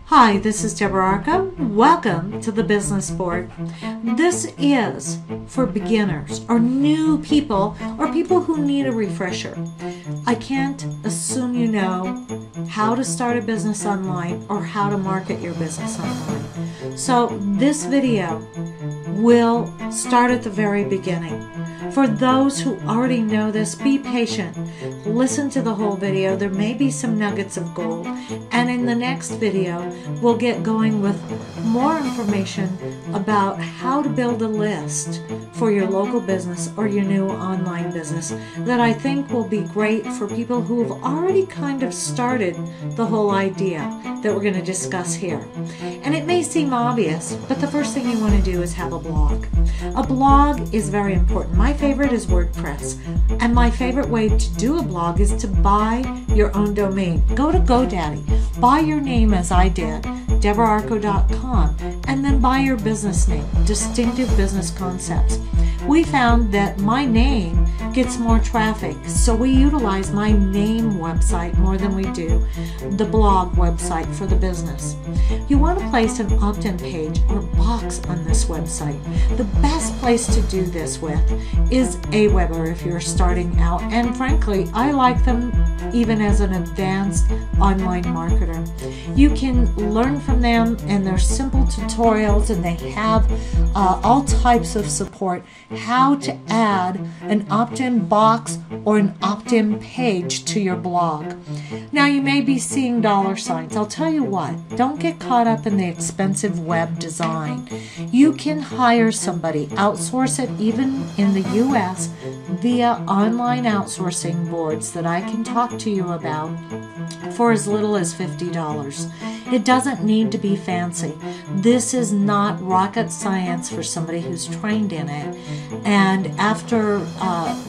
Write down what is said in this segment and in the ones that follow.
Hi, this is Deborah Arco. Welcome to the Business Board. This is for beginners or new people or people who need a refresher. I can't assume you know how to start a business online or how to market your business online. So this video will start at the very beginning. For those who already know this, be patient. Listen to the whole video. There may be some nuggets of gold. And in the next video, we'll get going with more information about how to build a list for your local business or your new online business that I think will be great for people who have already kind of started the whole idea that we're going to discuss here. And it may seem obvious, but the first thing you want to do is have a blog. A blog is very important. My favorite is WordPress. And my favorite way to do a blog is to buy your own domain. Go to GoDaddy, buy your name as I did, DeborahArco.com, and then buy your business name, Distinctive Business Concepts. We found that my name gets more traffic, so we utilize my name website more than we do the blog website for the business. You want to place an opt-in page or box on this website. The best place to do this with is Aweber if you're starting out, and frankly, I like them even as an advanced online marketer. You can learn from them, and they're simple tutorials, and they have all types of support how to add an opt-in box or an opt-in page to your blog. Now you may be seeing dollar signs. I'll tell you what, don't get caught up in the expensive web design. You can hire somebody, outsource it even in the US via online outsourcing boards that I can talk to you about for as little as $50. It doesn't need to be fancy. This is not rocket science for somebody who's trained in it. And after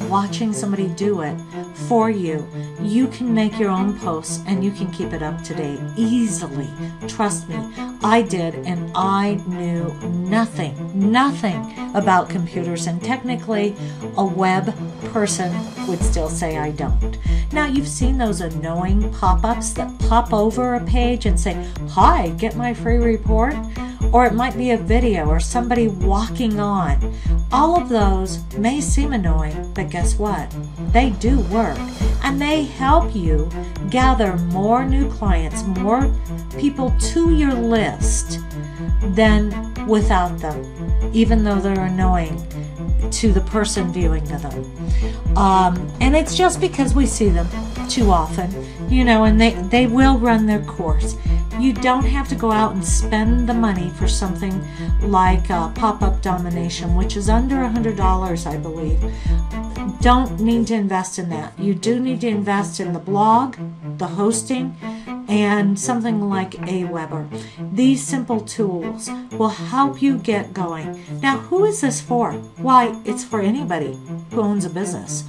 watching somebody do it for you, you can make your own posts and you can keep it up to date easily. Trust me, I did, and I knew nothing about computers, and technically a web person would still say I don't. Now you've seen those annoying pop-ups that pop over a page and say, "Hi, get my free report," or it might be a video or somebody walking on. All of those may seem annoying, but guess what? They do work, and they help you gather more new clients, more people to your list than without them, even though they're annoying to the person viewing them. And it's just because we see them too often, you know, and they will run their course. You don't have to go out and spend the money for something like pop-up domination, which is under $100, I believe. Don't need to invest in that. You do need to invest in the blog, the hosting, and something like Aweber. These simple tools will help you get going. Now, who is this for? Why, it's for anybody who owns a business.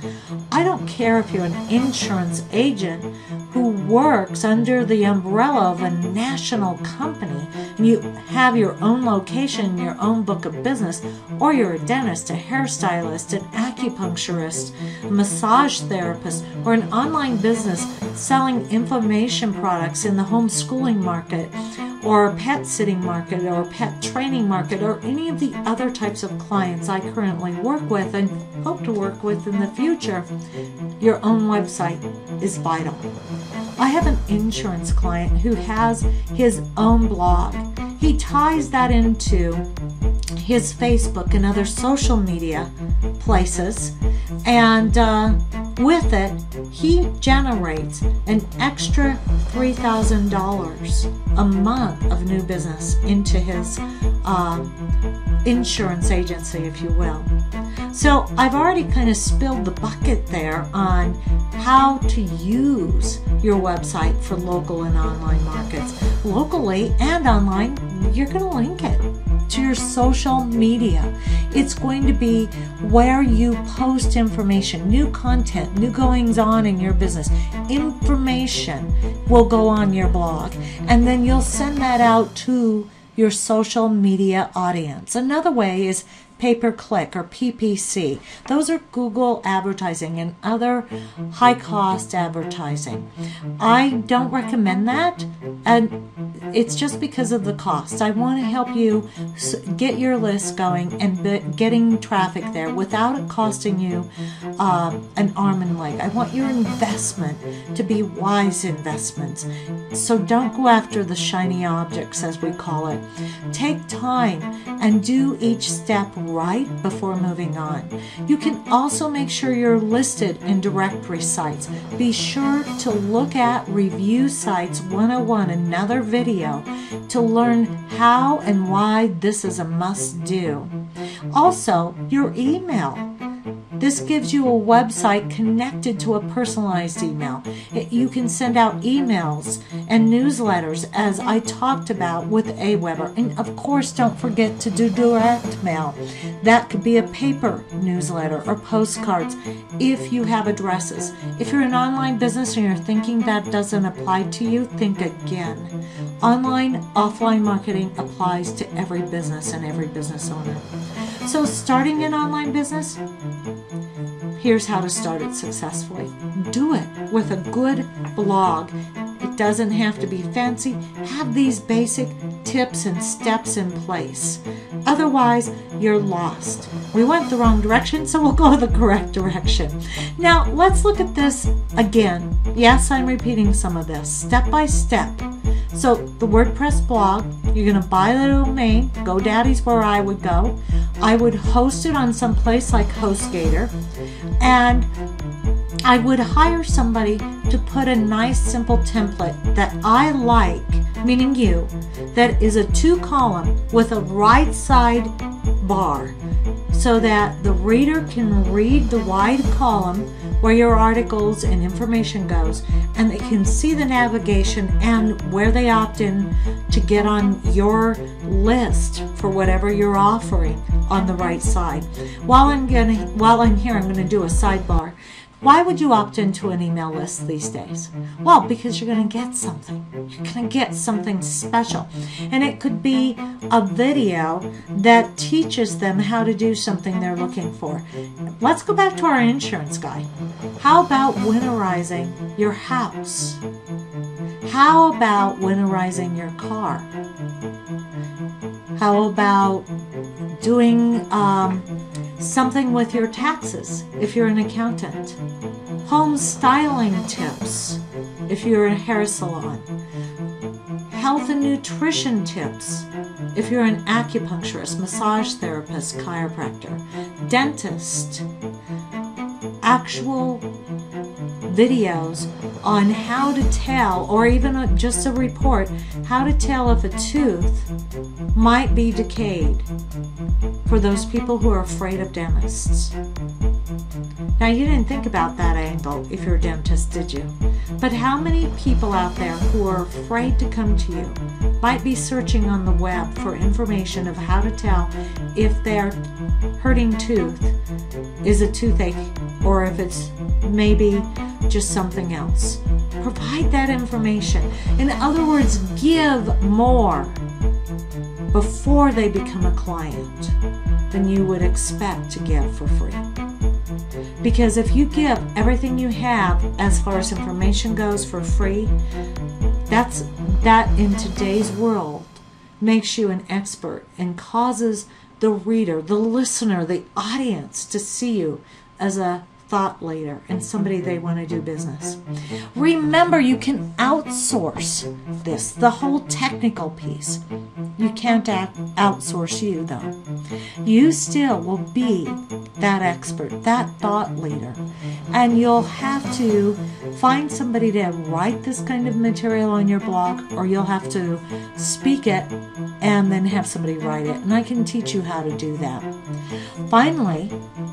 I don't care if you're an insurance agent who works under the umbrella of a national company and you have your own location, your own book of business, or you're a dentist, a hairstylist, an acupuncturist, a massage therapist, or an online business selling information products in the homeschooling market, or pet sitting market, or pet training market, or any of the other types of clients I currently work with and hope to work with in the future. Your own website is vital. I have an insurance client who has his own blog. He ties that into his Facebook and other social media places, and with it, he generates an extra $3,000 a month of new business into his insurance agency, if you will. So I've already kind of spilled the bucket there on how to use your website for local and online markets. Locally and online, you're going to link it to your social media. It's going to be where you post information, new content, new goings on in your business. Information will go on your blog, and then you'll send that out to your social media audience. Another way is pay-per-click or PPC. Those are Google advertising and other high-cost advertising. I don't recommend that, and it's just because of the cost. I want to help you get your list going and getting traffic there without it costing you an arm and leg. I want your investment to be wise investments. So don't go after the shiny objects, as we call it. Take time and do each step right before moving on. You can also make sure you're listed in directory sites. Be sure to look at Review Sites 101, another video, to learn how and why this is a must-do. Also, your email. This gives you a website connected to a personalized email. You can send out emails and newsletters, as I talked about with Aweber. And of course, don't forget to do direct mail. That could be a paper newsletter or postcards if you have addresses. If you're an online business and you're thinking that doesn't apply to you, think again. Online, offline marketing applies to every business and every business owner. So starting an online business, here's how to start it successfully. Do it with a good blog. It doesn't have to be fancy. Have these basic tips and steps in place. Otherwise, you're lost. We went the wrong direction, so we'll go the correct direction. Now, let's look at this again. Yes, I'm repeating some of this, step by step. So the WordPress blog, you're going to buy the domain. GoDaddy's where I would go. I would host it on some place like HostGator, and I would hire somebody to put a nice simple template that I like, meaning you, that is a 2-column with a right side bar so that the reader can read the wide column where your articles and information goes, and they can see the navigation and where they opt in to get on your list for whatever you're offering on the right side. While I'm here, I'm going to do a sidebar. Why would you opt into an email list these days? Well, because you're going to get something. You're going to get something special. And it could be a video that teaches them how to do something they're looking for. Let's go back to our insurance guy. How about winterizing your house? How about winterizing your car? How about doing something with your taxes if you're an accountant? Home styling tips if you're a hair salon. Health and nutrition tips if you're an acupuncturist, massage therapist, chiropractor, dentist. Actual videos on how to tell, or even just a report, how to tell if a tooth might be decayed for those people who are afraid of dentists. Now, you didn't think about that angle if you're a dentist, did you? But how many people out there who are afraid to come to you might be searching on the web for information of how to tell if their hurting tooth is a toothache or if it's maybe just something else? Provide that information. In other words, give more before they become a client than you would expect to give for free. Because if you give everything you have as far as information goes for free, that in today's world makes you an expert and causes the reader, the listener, the audience to see you as a thought leader and somebody they want to do business. Remember, you can outsource this, the whole technical piece. You can't outsource you, though. You still will be that expert, that thought leader, and you'll have to find somebody to write this kind of material on your blog, or you'll have to speak it and then have somebody write it, and I can teach you how to do that. Finally,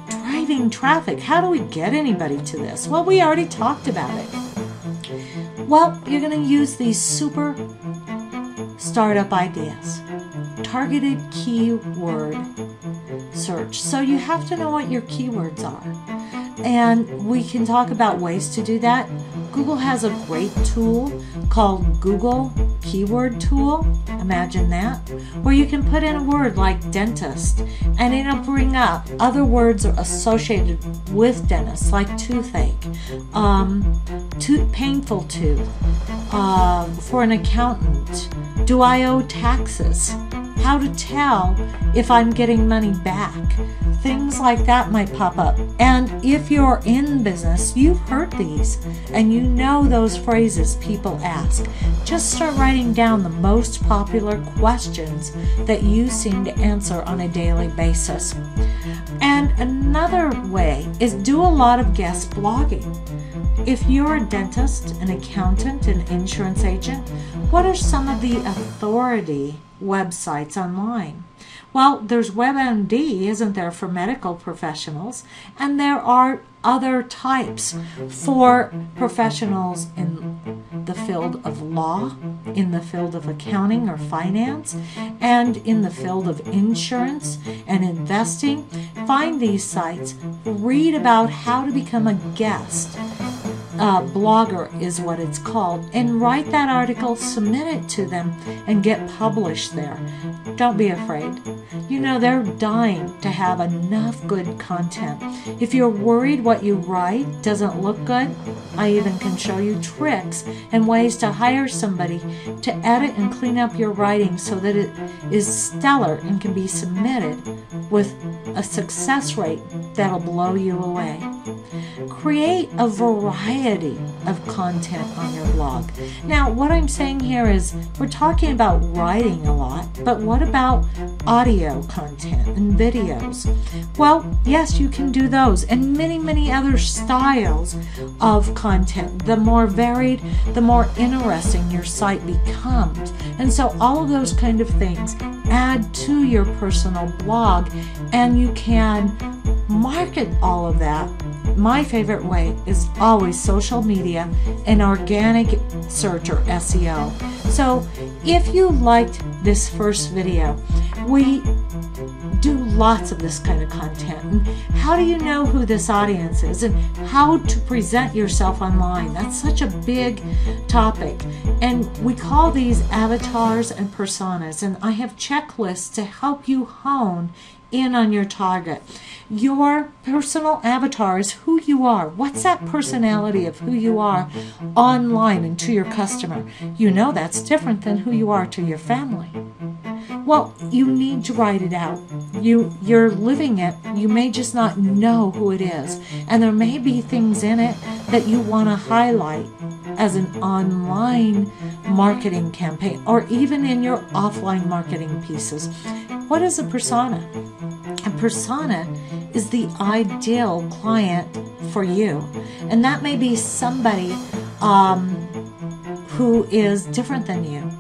driving traffic. How do we get anybody to this? Well, we already talked about it. Well, you're going to use these super startup ideas. Targeted keyword search. So you have to know what your keywords are. And we can talk about ways to do that. Google has a great tool called Google keyword tool. Imagine that. Where you can put in a word like dentist, and it'll bring up other words associated with dentist, like toothache, painful tooth, for an accountant. Do I owe taxes? How to tell if I'm getting money back. Things like that might pop up. And if you're in business, you've heard these and you know those phrases people ask. Just start writing down the most popular questions that you seem to answer on a daily basis. And another way is do a lot of guest blogging. If you're a dentist, an accountant, an insurance agent, what are some of the authority websites online? Well, there's WebMD, isn't there, for medical professionals, and there are other types for professionals in the field of law, in the field of accounting or finance, and in the field of insurance and investing. Find these sites, read about how to become a guest. Blogger is what it's called, and write that article, submit it to them, and get published there. Don't be afraid. You know, they're dying to have enough good content. If you're worried what you write doesn't look good, I even can show you tricks and ways to hire somebody to edit and clean up your writing so that it is stellar and can be submitted with a success rate that'll blow you away. Create a variety of content on your blog. Now, what I'm saying here is we're talking about writing a lot, but what about audio content and videos? Well, yes, you can do those and many, many other styles of content. The more varied, the more interesting your site becomes. And so all of those kind of things add to your personal blog, and you can market all of that. My favorite way is always social media and organic search or SEO. So if you liked this first video, we do lots of this kind of content. And how do you know who this audience is and how to present yourself online? That's such a big topic. And we call these avatars and personas. And I have checklists to help you hone in on your target. Your personal avatar is who you are. What's that personality of who you are online and to your customer? You know that's different than who you are to your family. Well, you need to write it out. You're living it. You may just not know who it is. And there may be things in it that you want to highlight as an online marketing campaign or even in your offline marketing pieces. What is a persona? A persona is the ideal client for you. And that may be somebody who is different than you.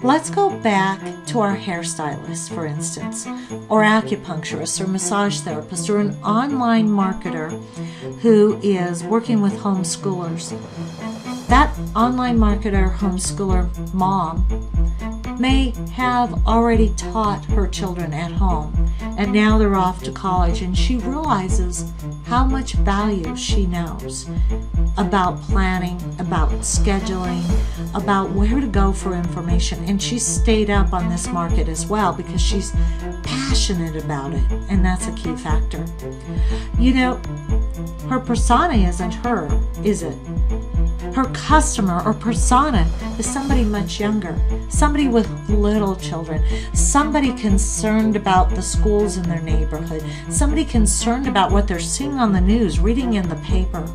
Let's go back to our hairstylist, for instance, or acupuncturist or massage therapist or an online marketer who is working with homeschoolers. That online marketer, homeschooler mom may have already taught her children at home, and now they're off to college, and she realizes how much value she knows about planning, about scheduling, about where to go for information. And she's stayed up on this market as well because she's passionate about it, and that's a key factor. You know, her persona isn't her, is it? Her customer or persona is somebody much younger, somebody with little children, somebody concerned about the schools in their neighborhood, somebody concerned about what they're seeing on the news, reading in the paper.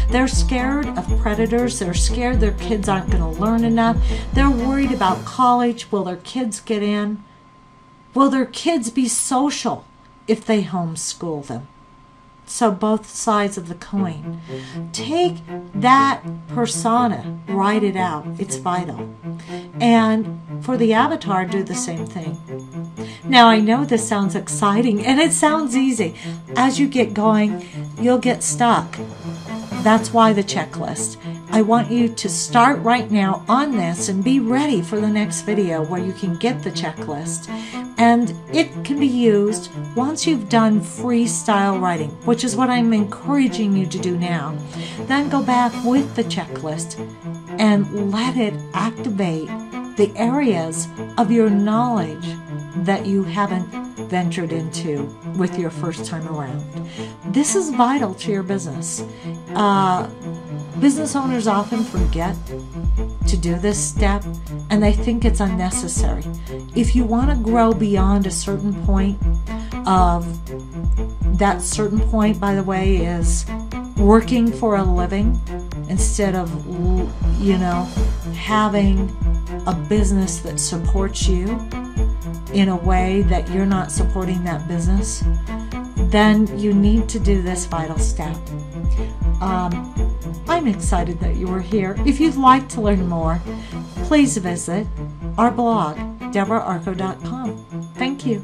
They're scared of predators. They're scared their kids aren't going to learn enough. They're worried about college. Will their kids get in? Will their kids be social if they homeschool them? So both sides of the coin. Take that persona, write it out. It's vital. And for the avatar, do the same thing. Now, I know this sounds exciting and it sounds easy. As you get going, you'll get stuck. That's why the checklist. I want you to start right now on this and be ready for the next video where you can get the checklist. And it can be used once you've done freestyle writing, which is what I'm encouraging you to do now. Then go back with the checklist and let it activate the areas of your knowledge that you haven't ventured into with your first time around. This is vital to your business. Business owners often forget to do this step, and they think it's unnecessary. If you want to grow beyond a certain point, that certain point, by the way, is working for a living instead of, having a business that supports you in a way that you're not supporting that business, then you need to do this vital step. I'm excited that you were here. If you'd like to learn more, please visit our blog, DeborahArco.com. Thank you.